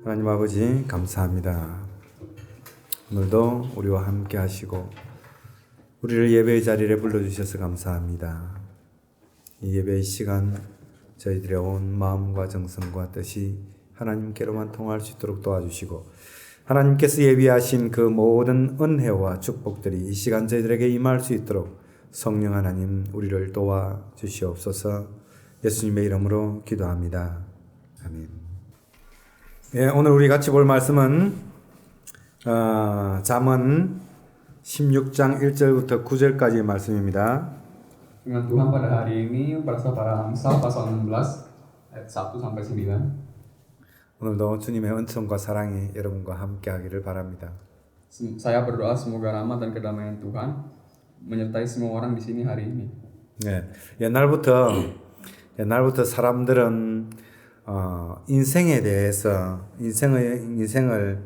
하나님 아버지 감사합니다. 오늘도 우리와 함께 하시고 우리를 예배의 자리에 불러주셔서 감사합니다. 이 예배의 시간 저희들의 온 마음과 정성과 뜻이 하나님께로만 통할 수 있도록 도와주시고 하나님께서 예비하신 그 모든 은혜와 축복들이 이 시간 저희들에게 임할 수 있도록 성령 하나님 우리를 도와주시옵소서. 예수님의 이름으로 기도합니다. 아멘. 예, 오늘 우리 같이 볼 말씀은 잠언 16장 1절부터 9절까지의 말씀입니다. Firman Tuhan pada hari ini berasal pada Amsal pasal 16 ayat 1 sampai 9. 오늘도 주님의 은총과 사랑이 여러분과 함께 하기를 바랍니다. Saya berdoa semoga rahmat dan kedamaian Tuhan menyertai semua orang di sini hari ini. 네, 옛날부터 사람들은 인생에 대해서 인생을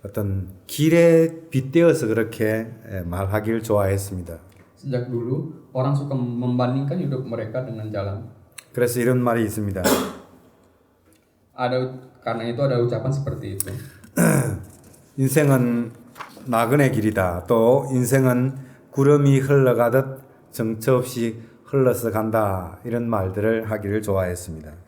어떤 길에 빗대어서 그렇게 말하길 좋아했습니다. Sejak dulu orang suka membandingkan hidup mereka dengan jalan. 그래서 이런 말이 있습니다. Karena itu ada ucapan seperti itu. 인생은 나그네 길이다. 또 인생은 구름이 흘러가듯 정처 없이 흘러서 간다. 이런 말들을 하기를 좋아했습니다.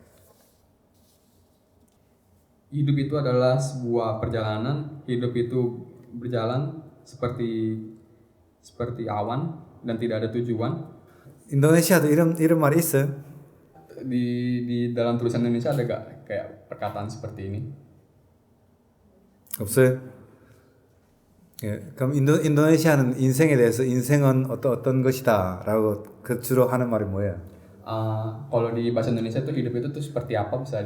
Hidup itu adalah sebuah perjalanan. Hidup itu berjalan seperti awan dan tidak ada tujuan. 인도네시아도 이런 말이 있어요. Di dalam tulisan Indonesia ada gak kayak perkataan seperti ini? 없어요? 예, 그럼 인도네시아는 인생에 대해서 인생은 어떤 것이다라고 그 주로 하는 말이 뭐예요? Kalau di bahasa Indonesia tuh hidup itu tuh seperti apa bisa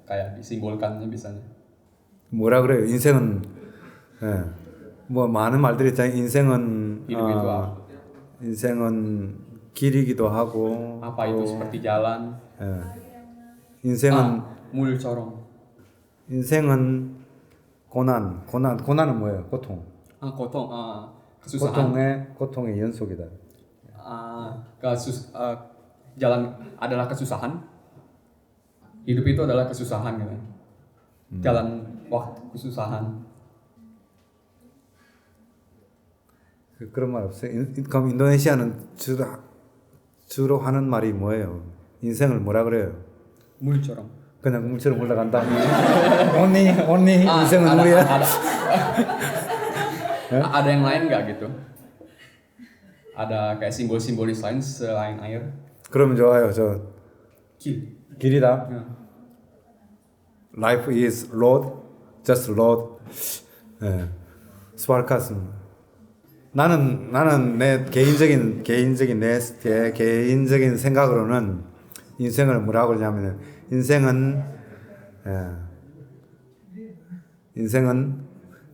kayak disimbolkannya biasanya. 뭐라 그래요? 인생은 뭐 많은 말들이 있잖아요. 인생은 인생은 길이기도 하고 Apa itu seperti jalan? 인생은 물처럼. 인생은 고난은 뭐예요? 고통. 고통. kesusahan. 고통의 연속이다. Jalan adalah kesusahan. Hidup itu adalah kesusahan gitu. Jalan waktu kesusahan. 그런 말 없어요. 그럼 인도네시아는 주로 하는 말이 뭐예요? 인생을 뭐라 그래요? 물처럼. 그냥 물처럼 흘러간다. only 인생은 물이야. Ada yang lain nggak gitu? Ada kayak simbol-simbolis lain selain air? 그러면 좋아요. 길이다. Life is road, just road. 스파르카스. 나는 내 개인적인 생각으로는 인생을 뭐라고 그러냐면은 인생은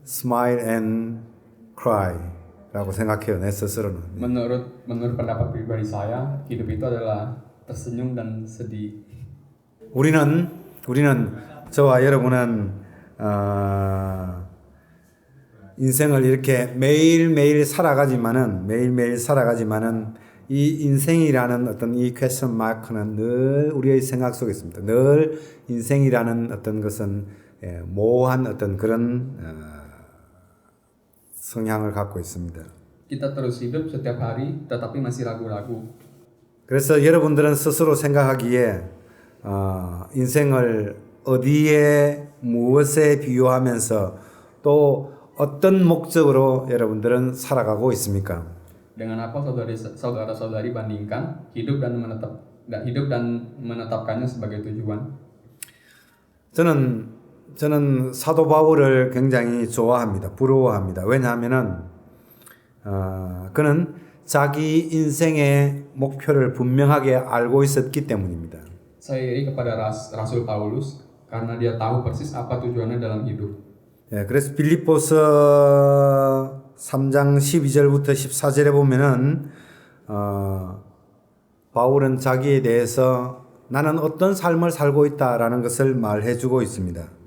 smile and cry라고 생각해요. 내 스스로는. Menurut pendapat pribadi saya, hidup itu adalah tersenyum dan sedih. 우리는 저와 여러분은 인생을 이렇게 매일매일 살아가지만은 이 인생이라는 어떤 이 퀘스천 마크는 늘 우리의 생각 속에 있습니다. 늘 인생이라는 어떤 것은 모호한 어떤 그런 성향을 갖고 있습니다. Kita terus hidup setiap hari, tetapi masih ragu-ragu. 그래서 여러분들은 스스로 생각하기에 인생을 어디에 무엇에 비유하면서 또 어떤 목적으로 여러분들은 살아가고 있습니까? Dengan apa saudara-saudari bandingkan hidup dan menetapkannya sebagai tujuan? 저는 사도 바울을 굉장히 좋아합니다. 부러워합니다. 왜냐하면은 그는 자기 인생의 목표를 분명하게 알고 있었기 때문입니다. Saya iri kepada Rasul Paulus karena dia tahu persis apa tujuannya dalam hidup. 예, 그래서 빌립보서 3장 12절부터 14절에 보면은 바울은 자기에 대해서 나는 어떤 삶을 살고 있다라는 것을 말해주고 있습니다.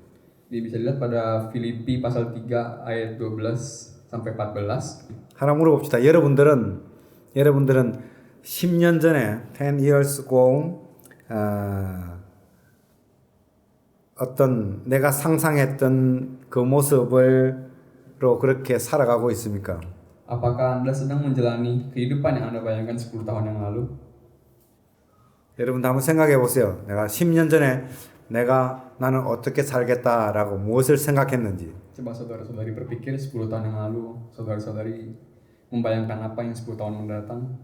Bisa dilihat pada Filipi pasal 3 ayat 12 sampai 14. 하나 물어봅시다. 여러분들은 10년 전에 10 years ago 어떤 내가 상상했던 그 모습으로 그렇게 살아가고 있습니까? Apakah Anda sedang menjalani kehidupan yang Anda bayangkan 10 tahun yang lalu? 여러분도 한번 생각해 보세요. 내가 10년 전에 나는 어떻게 살겠다라고 무엇을 생각했는지. Coba saudara-saudari berpikir 10 tahun yang lalu, saudara-saudari membayangkan apa yang 10 tahun mendatang.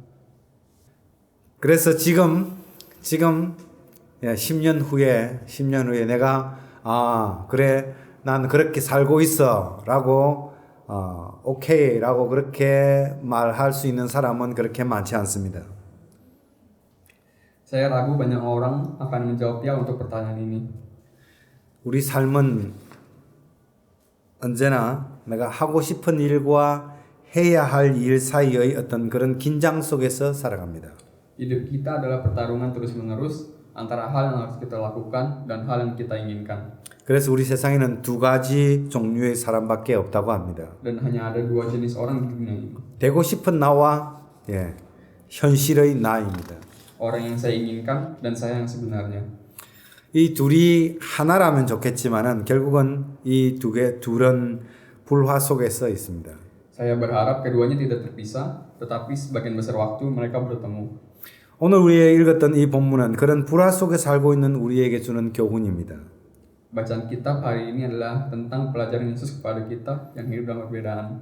그래서 지금 10년 후에 내가 그래 난 그렇게 살고 있어라고 오케이라고 그렇게 말할 수 있는 사람은 그렇게 많지 않습니다. Saya ragu banyak orang akan menjawab ya untuk pertanyaan ini. 우리 삶은 언제나 내가 하고 싶은 일과 해야 할 일 사이의 어떤 그런 긴장 속에서 살아갑니다. Hidup kita adalah pertarungan terus-menerus antara hal yang harus kita lakukan dan hal yang kita inginkan. 그래서 우리 세상에는 두 가지 종류의 사람밖에 없다고 합니다. Dan hanya ada dua jenis orang di dunia ini. 되고 싶은 나와 현실의 나입니다. Orang yang saya inginkan dan saya yang sebenarnya. 이 둘이 하나라면 좋겠지만은 결국은 이 둘은 불화 속에서 있습니다. Saya berharap keduanya tidak terpisah, tetapi sebagian besar waktu mereka bertemu. 오늘 우리가 읽었던 이 본문은 그런 불화 속에 살고 있는 우리에게 주는 교훈입니다. Bacaan kitab hari ini adalah tentang pelajaran Yesus kepada kita yang hidup dalam perbedaan.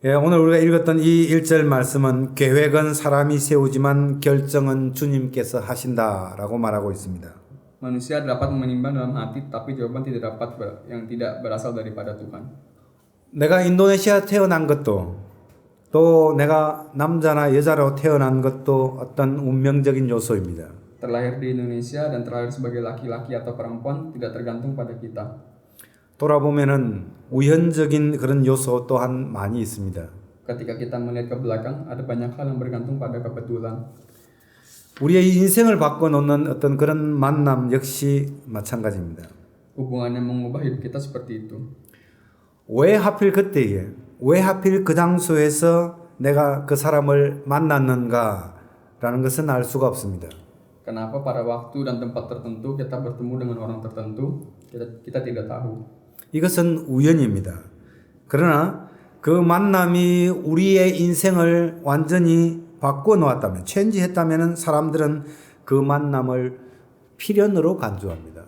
오늘 우리가 읽었던 이 1절 말씀은 계획은 사람이 세우지만 결정은 주님께서 하신다라고 말하고 있습니다. Manusia dapat menimbang dalam hati, tapi jawaban tidak berasal daripada Tuhan. 내가 인도네시아 태어난 것도 또 내가 남자나 여자로 태어난 것도 어떤 운명적인 요소입니다. Terlahir di Indonesia dan terlahir sebagai laki-laki atau perempuan tidak tergantung pada kita. 돌아보면은 우연적인 그런 요소 또한 많이 있습니다. Ketika kita melihat ke belakang, ada banyak hal yang bergantung pada kebetulan. 우리의 인생을 바꿔놓는 어떤 그런 만남 역시 마찬가지입니다. Hubungan yang mengubah hidup kita seperti itu. 왜 하필 그때에, 왜 하필 그 장소에서 내가 그 사람을 만났는가라는 것은 알 수가 없습니다. Kenapa pada waktu dan tempat tertentu kita bertemu dengan orang tertentu, kita tidak tahu. 이것은 우연입니다. 그러나 그 만남이 우리의 인생을 완전히 바꿔 놓았다면, 체인지했다면 사람들은 그 만남을 필연으로 간주합니다.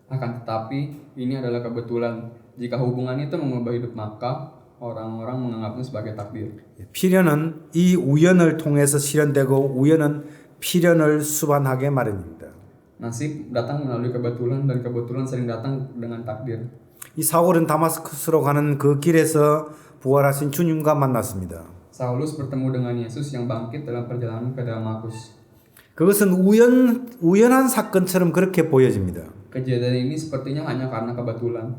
Akan tetapi ini adalah kebetulan. Jika hubungan itu mengubah hidup, maka orang-orang menganggapnya sebagai takdir. 필연은 이 우연을 통해서 실현되고 우연은 필연을 수반하게 마련입니다. Nasib datang melalui kebetulan dan kebetulan sering datang dengan takdir. 이 사울은 다마스쿠스로 가는 그 길에서 부활하신 주님과 만났습니다. Saulus bertemu dengan Yesus yang bangkit dalam perjalanan ke Damaskus. 그것은 우연한 사건처럼 그렇게 보여집니다. Kejadian ini sepertinya hanya karena kebetulan.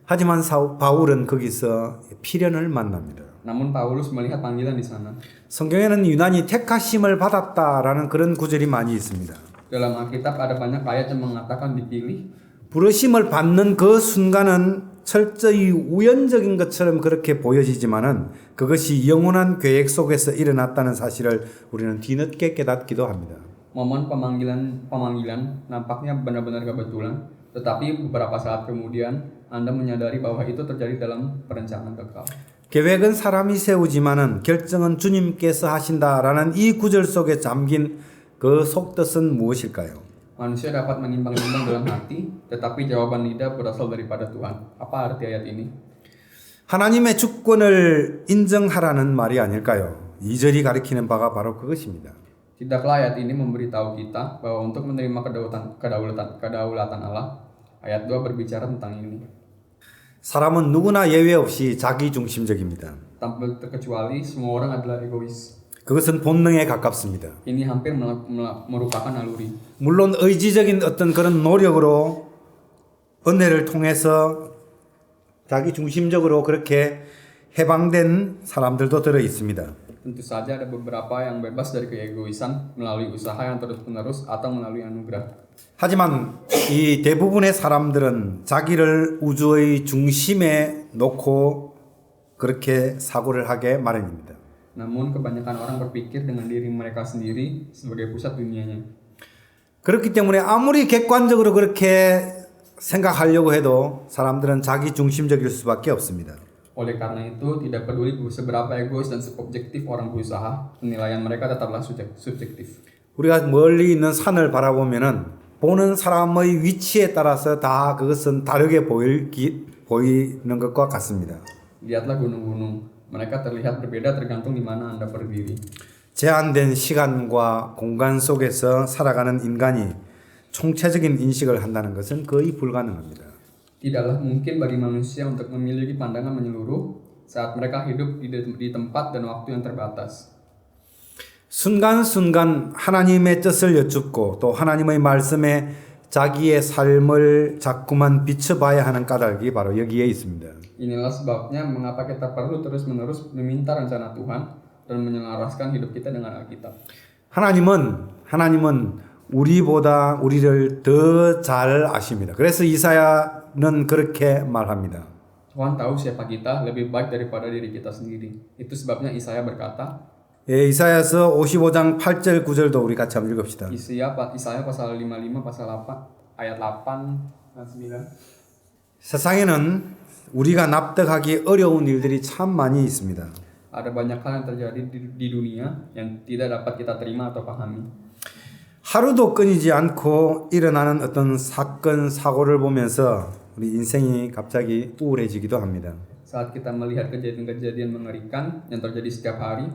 하지만 바울은 거기서 필연을 만납니다. Namun Paulus melihat panggilan di sana. 성경에는 유난히 택하심을 받았다라는 그런 구절이 많이 있습니다. Dalam Alkitab ada banyak ayat yang mengatakan dipilih. 부르심을 받는 그 순간은 철저히 우연적인 것처럼 그렇게 보여지지만은 그것이 영원한 계획 속에서 일어났다는 사실을 우리는 뒤늦게 깨닫기도 합니다. Momen pemanggilan nampaknya benar-benar kebetulan, tetapi beberapa saat kemudian Anda menyadari bahwa itu terjadi dalam perencanaan kekal. 계획은 사람이 세우지만은 결정은 주님께서 하신다라는 이 구절 속에 잠긴 그 속뜻은 무엇일까요? Manusia dapat menimbang-nimbang dalam hati, tetapi jawaban lidah berasal daripada Tuhan. Apa arti ayat ini? 하나님의 주권을 인정하라는 말이 아닐까요? 2절이 가리키는 바가 바로 그것입니다. Tidaklah ayat ini memberitahu kita bahwa untuk menerima kedaulatan Allah, ayat 2 berbicara tentang ini. 사람은 누구나 예외 없이 자기 중심적입니다. Tanpa terkecuali, semua orang adalah egois. 그것은 본능에 가깝습니다. Ini hampir merupakan naluri. 물론 의지적인 어떤 그런 노력으로 은혜를 통해서 자기 중심적으로 그렇게 해방된 사람들도 들어 있습니다. Tentu saja ada beberapa yang bebas dari keegoisan melalui usaha yang terus-menerus atau melalui anugerah. 하지만 이 대부분의 사람들은 자기를 우주의 중심에 놓고 그렇게 사고를 하게 마련입니다. Namun kebanyakan orang berpikir dengan diri mereka sendiri sebagai pusat dunianya. 그렇기 때문에 아무리 객관적으로 그렇게 생각하려고 해도 사람들은 자기 중심적일 수밖에 없습니다. Oleh karena itu, tidak peduli seberapa egois dan subjektif orang berusaha, penilaian mereka tetaplah subjektif. 우리가 멀리 있는 산을 바라보면은 보는 사람의 위치에 따라서 다 그것은 다르게 보이는 것과 같습니다. Lihatlah gunung-gunung, mereka terlihat berbeda tergantung di mana Anda berdiri. 제한된 시간과 공간 속에서 살아가는 인간이 총체적인 인식을 한다는 것은 거의 불가능합니다. Tidaklah mungkin bagi manusia untuk memiliki pandangan menyeluruh saat mereka hidup di tempat dan waktu yang terbatas. 순간순간 하나님의 뜻을 여쭙고 또 하나님의 말씀에 자기의 삶을 자꾸만 비춰봐야 하는 까닭이 바로 여기에 있습니다. Inilah sebabnya mengapa kita perlu terus-menerus meminta rencana Tuhan dan menyelaraskan hidup kita dengan Alkitab. 하나님은 우리보다 우리를 더 잘 아십니다. 그래서 이사야는 그렇게 말합니다. Tuhan tahu siapa kita lebih baik daripada diri kita sendiri. Itu sebabnya Isaya berkata, 이사야서 55장 8절 9절도 우리 같이 한번 읽읍시다. Isaya pasal 55 pasal 8 ayat 8 dan 9. 세상에는 우리가 납득하기 어려운 일들이 참 많이 있습니다. Ada banyak hal yang terjadi di dunia yang tidak dapat kita terima atau pahami. 하루도 끊이지 않고 일어나는 어떤 사건 사고를 보면서 우리 인생이 갑자기 우울해지기도 합니다. Saat kita melihat kejadian-kejadian mengerikan yang terjadi setiap hari,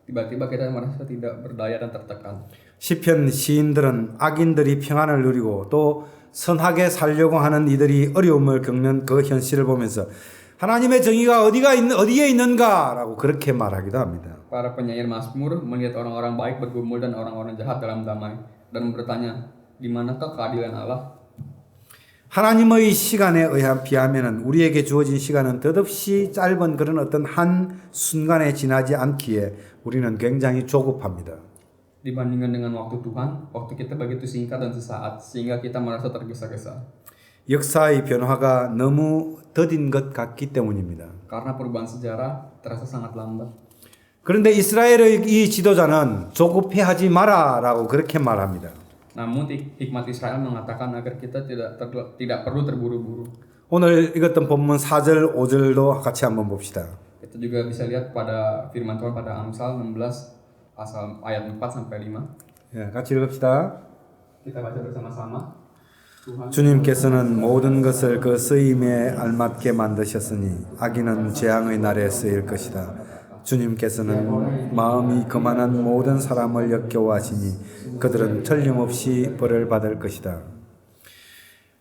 tiba-tiba kita merasa tidak berdaya dan tertekan. 시편 시인들은 악인들이 평안을 누리고 또 선하게 살려고 하는 이들이 어려움을 겪는 그 현실을 보면서 하나님의 정의가 어디에 있는가라고 그렇게 말하기도 합니다. Para penyair Mazmur melihat orang-orang baik bergumul dan orang-orang jahat dalam damai dan bertanya, di manakah keadilan Allah? 하나님의 시간에 비하면은 우리에게 주어진 시간은 덧없이 짧은 그런 어떤 한 순간에 지나지 않기에 우리는 굉장히 조급합니다. Dibandingkan dengan waktu Tuhan, waktu kita begitu singkat dan sesaat sehingga kita merasa tergesa-gesa. 역사의 변화가 너무 더딘 것 같기 때문입니다. Karena perubahan sejarah terasa sangat lambat. 그런데 이스라엘의 이 지도자는 조급해하지 마라라고 그렇게 말합니다. Namun hikmat Israel mengatakan agar kita tidak perlu terburu-buru. 오늘 읽었던 본문 4절, 5절도 같이 한번 봅시다. Kita juga bisa lihat pada firman Tuhan pada Amsal 16 pasal ayat 4 sampai 5. 예, 같이 읽읍시다. Kita baca bersama-sama. 주님께서는 모든 것을 그 쓰임에 알맞게 만드셨으니 악인은 재앙의 날에 쓰일 것이다. 주님께서는 마음이 거만한 모든 사람을 역겨워하시니 그들은 틀림없이 벌을 받을 것이다.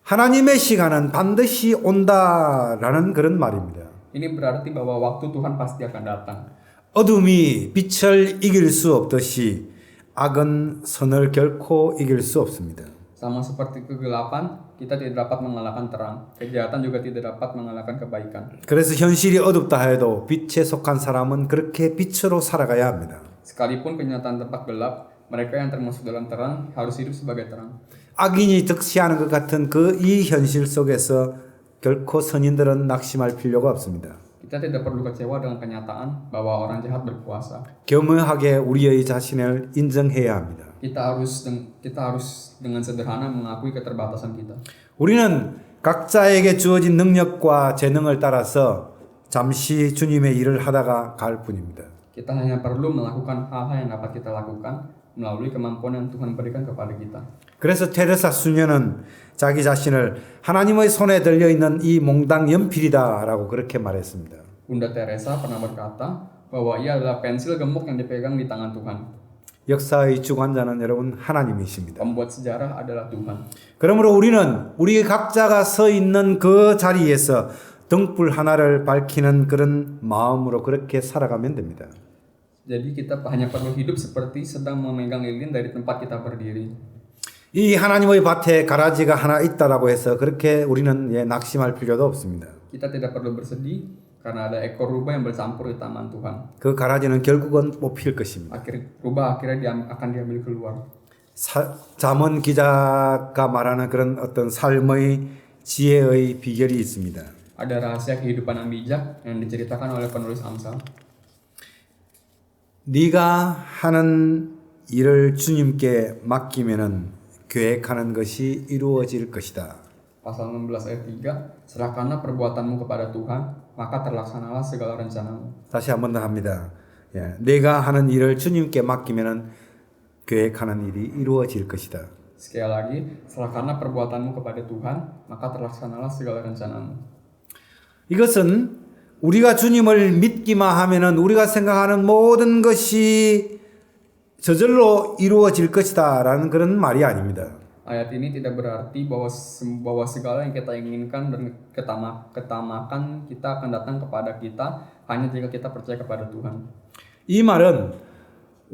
하나님의 시간은 반드시 온다라는 그런 말입니다. Ini berarti bahwa waktu Tuhan pasti akan datang. 어둠이 빛을 이길 수 없듯이 악은 선을 결코 이길 수 없습니다. Sama seperti kegelapan, kita tidak dapat mengalahkan terang. Kejahatan juga tidak dapat mengalahkan kebaikan. 그래서 현실이 어둡다 해도 빛에 속한 사람은 그렇게 빛으로 살아가야 합니다. Sekalipun kenyataan tampak gelap, mereka yang termasuk dalam terang harus hidup sebagai terang. 악인이 득시하는 것 같은 이 현실 속에서 결코 선인들은 낙심할 필요가 없습니다. Kita tidak perlu kecewa dengan kenyataan bahwa orang jahat berkuasa. 겸허하게 우리의 자신을 인정해야 합니다. Kita harus dengan sederhana mengakui keterbatasan kita. 우리는 각자에게 주어진 능력과 재능을 따라서 잠시 주님의 일을 하다가 갈 뿐입니다. Kita hanya perlu melakukan hal-hal yang dapat kita lakukan melalui kemampuan yang Tuhan berikan kepada kita. 그래서 테레사 수녀는 자기 자신을 하나님의 손에 들려 있는 이 몽당 연필이다라고 그렇게 말했습니다. Bunda Teresa pernah berkata bahwa ia adalah pensil gemuk yang dipegang di tangan Tuhan. 역사의 주관자는 여러분 하나님이십니다. Pembuat sejarah adalah Tuhan. 그러므로 우리는 우리 각자가 서 있는 그 자리에서 등불 하나를 밝히는 그런 마음으로 그렇게 살아가면 됩니다. Jadi kita hanya perlu hidup seperti sedang memegang lilin dari tempat kita berdiri. 이 하나님의 밭에 가라지가 하나 있다라고 해서 그렇게 우리는 낙심할 필요도 없습니다. Kita tidak perlu bersedih karena ada ekor rubah yang bercampur di taman Tuhan. 그 가라지는 결국은 뽑힐 것입니다. Rubah akhirnya akan diambil keluar. 잠언 기자가 말하는 그런 어떤 삶의 지혜의 비결이 있습니다. Ada rahasia kehidupan yang bijak yang diceritakan oleh penulis Amsal. 네가 하는 일을 주님께 맡기면은 계획하는 것이 이루어질 것이다. Pasal 16 ayat 3, serahkanlah perbuatanmu kepada Tuhan, maka terlaksanalah segala rencanamu. 다시 한 번 더 합니다. 예, 내가 하는 일을 주님께 맡기면은 계획하는 일이 이루어질 것이다. Sekali lagi, serahkanlah perbuatanmu kepada Tuhan, maka terlaksanalah segala rencanamu. 이것은 우리가 주님을 믿기만 하면은 우리가 생각하는 모든 것이 저절로 이루어질 것이다라는 그런 말이 아닙니다. Ayat ini tidak berarti bahwa segala yang kita inginkan dan ketamakan kita akan datang kepada kita hanya jika kita percaya kepada Tuhan. 이 말은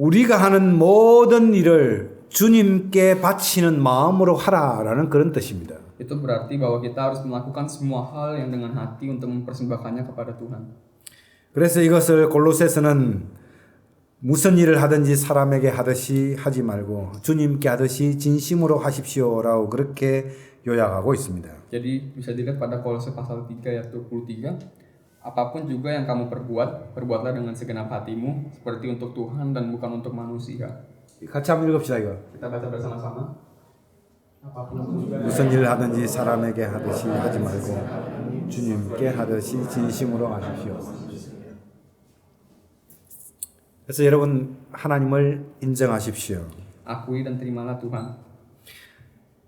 우리가 하는 모든 일을 주님께 바치는 마음으로 하라라는 그런 뜻입니다. Itu berarti bahwa kita harus melakukan semua hal yang dengan hati untuk mempersembahkannya kepada Tuhan. 그래서 이것을 골로새서는 무슨 일을 하든지 사람에게 하듯이 하지 말고 주님께 하듯이 진심으로 하십시오라고 그렇게 요약하고 있습니다. Jadi bisa dilihat pada Kolose pasal 3 ayat 23, apapun juga yang kamu perbuat, perbuatlah dengan segenap hatimu seperti untuk Tuhan dan bukan untuk manusia. 같이 한번 읽읍시다 이거. Kita baca bersama-sama. 무슨 일을 하든지 사람에게 하듯이 하지 말고 주님께 하듯이 진심으로 하십시오. 그래서 여러분 하나님을 인정하십시오. Akui dan terimalah Tuhan.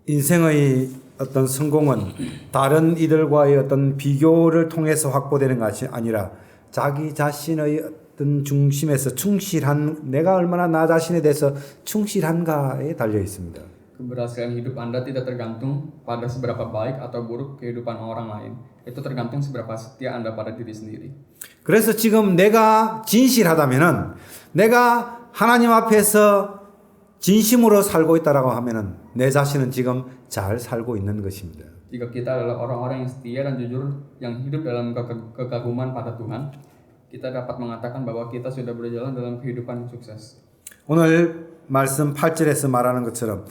인생의 어떤 성공은 다른 이들과의 어떤 비교를 통해서 확보되는 것이 아니라 자기 자신의 어떤 중심에서 충실한 내가 얼마나 나 자신에 대해서 충실한가에 달려 있습니다. Keberhasilan hidup Anda tidak tergantung pada seberapa baik atau buruk kehidupan orang lain. Itu tergantung seberapa setia Anda pada diri sendiri. 그래서 지금 내가 진실하다면은 내가 하나님 앞에서 진심으로 살고 있다라고 하면은 내 자신은 지금 잘 살고 있는 것입니다. Jika kita adalah orang-orang yang setia dan jujur yang hidup dalam kekaguman pada Tuhan, kita dapat mengatakan bahwa kita sudah berjalan dalam kehidupan yang sukses. 오늘 말씀 8절에서 말하는 것처럼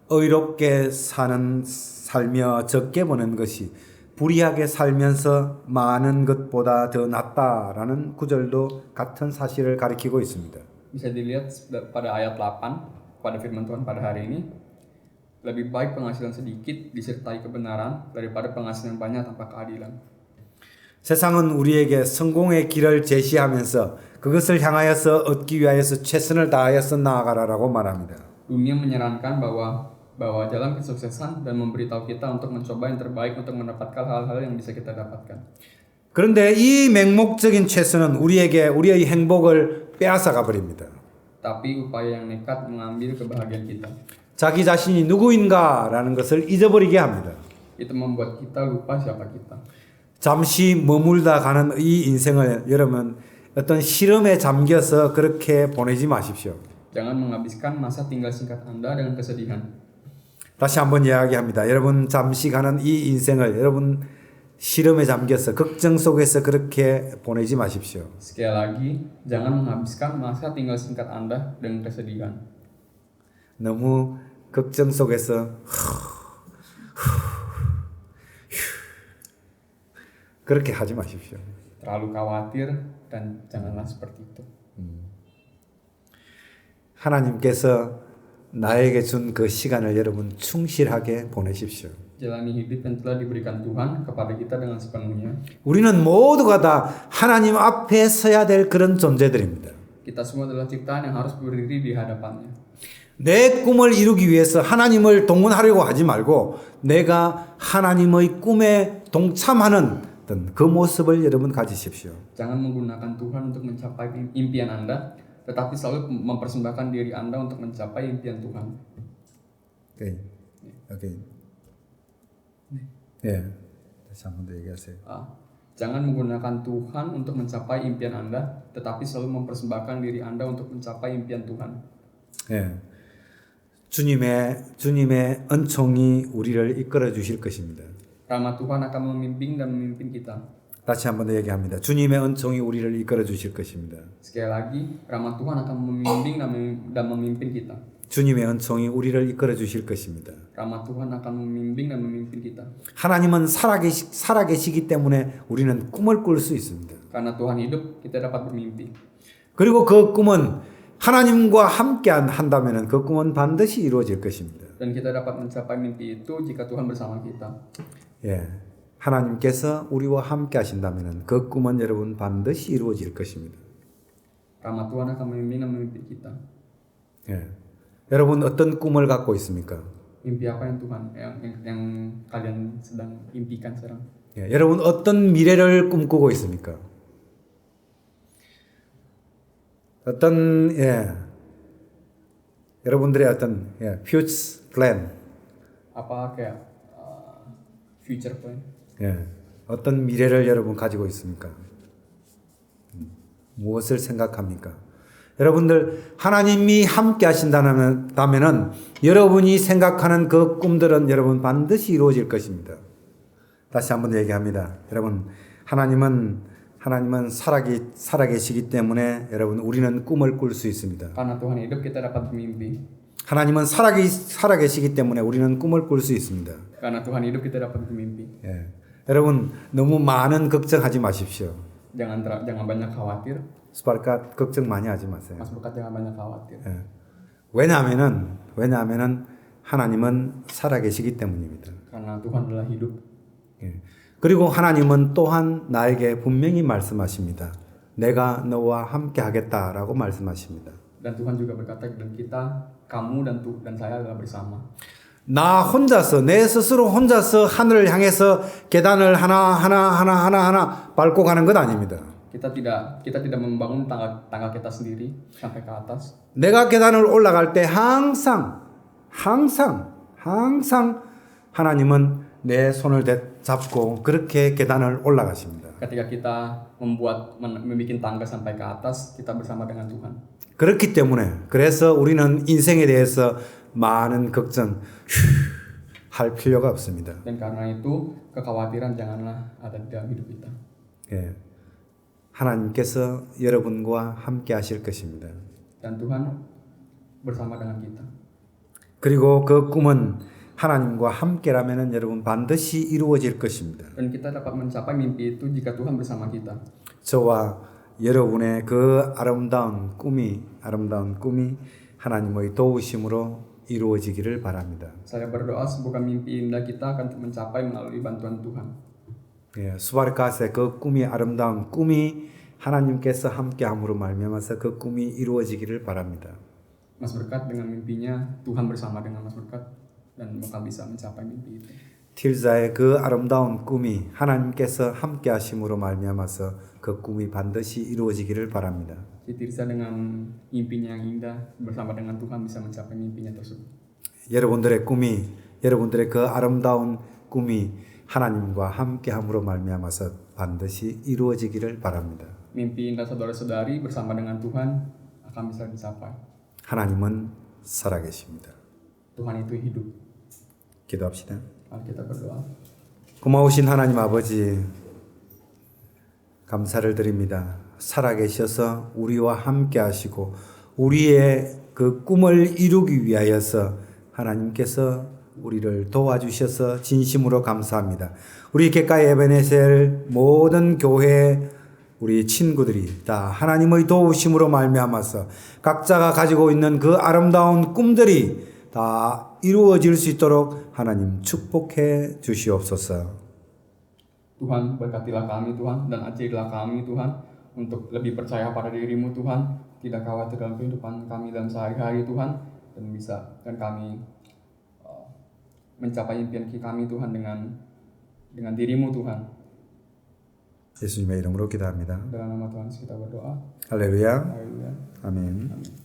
의롭게 사는 살며 적게 버는 것이 불의하게 살면서 많은 것보다 더 낫다라는 구절도 같은 사실을 가리키고 있습니다. Bisa dilihat pada ayat 8 pada firman Tuhan pada hari ini, lebih baik penghasilan sedikit disertai kebenaran daripada penghasilan banyak tanpa keadilan. 세상은 우리에게 성공의 길을 제시하면서 그것을 향하여서 얻기 위하여서 최선을 다하여서 나아가라라고 말합니다. Dunia menyarankan bahwa jalan kesuksesan dan memberitahu kita untuk mencoba yang terbaik untuk mendapatkan hal-hal yang bisa kita dapatkan. 그런데 이 맹목적인 최선은 우리에게 우리의 행복을 빼앗아가 버립니다. Tapi upaya yang nekat mengambil kebahagiaan kita. 자기 자신이 누구인가라는 것을 잊어버리게 합니다. Itu membuat kita lupa siapa kita. 잠시 머물다 가는 이 인생을 여러분 어떤 시름에 잠겨서 그렇게 보내지 마십시오. Jangan menghabiskan masa tinggal singkat Anda dengan kesedihan. 다시 한번 이야기합니다. 여러분 잠시 가는 이 인생을 여러분 시름에 잠겨서 걱정 속에서 그렇게 보내지 마십시오. Sekali lagi, jangan menghabiskan masa tinggal singkat Anda dengan kesedihan. 너무 걱정 속에서 그렇게 하지 마십시오. Terlalu khawatir dan janganlah seperti itu. 하나님께서 나에게 준 그 시간을 여러분 충실하게 보내십시오. Jalani hidup yang telah diberikan Tuhan kepada kita dengan sepenuhnya. 우리는 모두가 다 하나님 앞에 서야 될 그런 존재들입니다. Kita semua adalah ciptaan yang harus berdiri di hadapannya. 내 꿈을 이루기 위해서 하나님을 동원하려고 하지 말고 내가 하나님의 꿈에 동참하는 어떤 그 모습을 여러분 가지십시오. Jangan menggunakan Tuhan untuk mencapai impian Anda, tetapi selalu mempersembahkan diri Anda untuk mencapai impian Tuhan. 오케이. 예. 다시 한 번 더 얘기하세요. Jangan menggunakan Tuhan untuk mencapai impian Anda, tetapi selalu mempersembahkan diri Anda untuk mencapai impian Tuhan. 예. 주님의 은총이 우리를 이끌어 주실 것입니다. Rahmat Tuhan akan membimbing dan memimpin kita. 다시 한 번 더 얘기합니다. 주님의 은총이 우리를 이끌어 주실 것입니다. Sekali lagi, rahmat Tuhan akan membimbing dan memimpin kita. 주님의 은총이 우리를 이끌어 주실 것입니다. Rahmat Tuhan akan membimbing dan memimpin kita. 하나님은 살아계시기 때문에 우리는 꿈을 꿀 수 있습니다. Karena Tuhan hidup, kita dapat bermimpi. 그리고 그 꿈은 하나님과 함께 한다면 그 꿈은 반드시 이루어질 것입니다. Dan kita dapat mencapai mimpi itu jika Tuhan bersama kita. 예, 하나님께서 우리와 함께 하신다면 그 꿈은 여러분 반드시 이루어질 것입니다. Rahmat Tuhan akan memimpin dan memimpin kita. 예, 여러분 어떤 꿈을 갖고 있습니까? Mimpi apa yang Tuhan yang kalian sedang impikan sekarang? 예, 여러분 어떤 미래를 꿈꾸고 있습니까? 어떤 여러분들의 어떤 future plan, Apa kayak future plan? 어떤 미래를 여러분 가지고 있습니까? 무엇을 생각합니까? 여러분들 하나님이 함께 하신다면은 여러분이 생각하는 그 꿈들은 여러분 반드시 이루어질 것입니다. 다시 한번 얘기합니다. 여러분 하나님은 살아계시기 때문에 여러분 우리는 꿈을 꿀 수 있습니다. Karena Tuhan hidup kita dapat bermimpi. 하나님은 살아계시기 때문에 우리는 꿈을 꿀 수 있습니다. Karena Tuhan hidup kita dapat bermimpi. 예. 여러분 너무 많은 걱정하지 마십시오. Jangan banyak khawatir. 스파르카 걱정 많이 하지 마세요. Mas Berkat jangan banyak khawatir. 예. 왜냐하면은 하나님은 살아계시기 때문입니다. Karena Tuhan adalah hidup. 예. 그리고 하나님은 또한 나에게 분명히 말씀하십니다. 내가 너와 함께 하겠다라고 말씀하십니다. Dan Tuhan juga berkata kepada kita, kamu dan saya adalah bersama. 내 스스로 혼자서 하늘을 향해서 계단을 하나 밟고 가는 것 아닙니다. Kita tidak membangun tangga kita sendiri sampai ke atas. 내가 계단을 올라갈 때 항상 하나님은 내 손을 잡고 그렇게 계단을 올라가십니다. Ketika kita membuat tangga sampai ke atas, kita bersama dengan Tuhan. 그렇기 때문에 그래서 우리는 인생에 대해서 많은 걱정 할 필요가 없습니다. Dan karena itu kekhawatiran janganlah ada di dalam hidup kita. 예. 하나님께서 여러분과 함께 하실 것입니다. Dan Tuhan bersama dengan kita. 그리고 그 꿈은 하나님과 함께라면 여러분 반드시 이루어질 것입니다. Dan kita dapat mencapai mimpi itu jika Tuhan bersama kita. 저와 여러분의 그 아름다운 꿈이 하나님의 도우심으로 이루어지기를 바랍니다. Saya berdoa semoga mimpi indah kita akan mencapai melalui bantuan Tuhan. 예, 수바르카스의 그 아름다운 꿈이 하나님께서 함께함으로 말미암아서 그 꿈이 이루어지기를 바랍니다. Mas Berkat dengan mimpinya, Tuhan bersama dengan Mas Berkat dan bakal bisa mencapai mimpi itu. 틸자의 그 아름다운 꿈이 하나님께서 함께하심으로 말미암아서 그 꿈이 반드시 이루어지기를 바랍니다. Si Tirza dengan mimpinya yang indah bersama dengan Tuhan bisa mencapai mimpinya tersebut. 여러분들의 그 아름다운 꿈이 하나님과 함께함으로 말미암아서 반드시 이루어지기를 바랍니다. Mimpi indah saudara-saudari bersama dengan Tuhan akan bisa dicapai. 하나님은 살아계십니다. Tuhan itu hidup. 기도합시다. Mari kita berdoa. 고마우신 하나님 아버지, 감사를 드립니다. 살아계셔서 우리와 함께 하시고 우리의 그 꿈을 이루기 위하여서 하나님께서 우리를 도와주셔서 진심으로 감사합니다. 우리 객가의 에베네셀 모든 교회 우리 친구들이 다 하나님의 도우심으로 말미암아서 각자가 가지고 있는 그 아름다운 꿈들이 다 이루어질 수 있도록 하나님 축복해 주시옵소서. Tuhan berkatilah kami Tuhan dan ajarilah kami Tuhan untuk lebih percaya pada diri-Mu Tuhan, tidak khawatir dalam kehidupan kami dalam sehari-hari Tuhan, dan kami mencapai impian kami Tuhan dengan diri-Mu Tuhan. 예수님의 이름으로 기도합니다. Dalam nama Tuhan kita berdoa. 할렐루야. Haleluya. 아멘. Amin.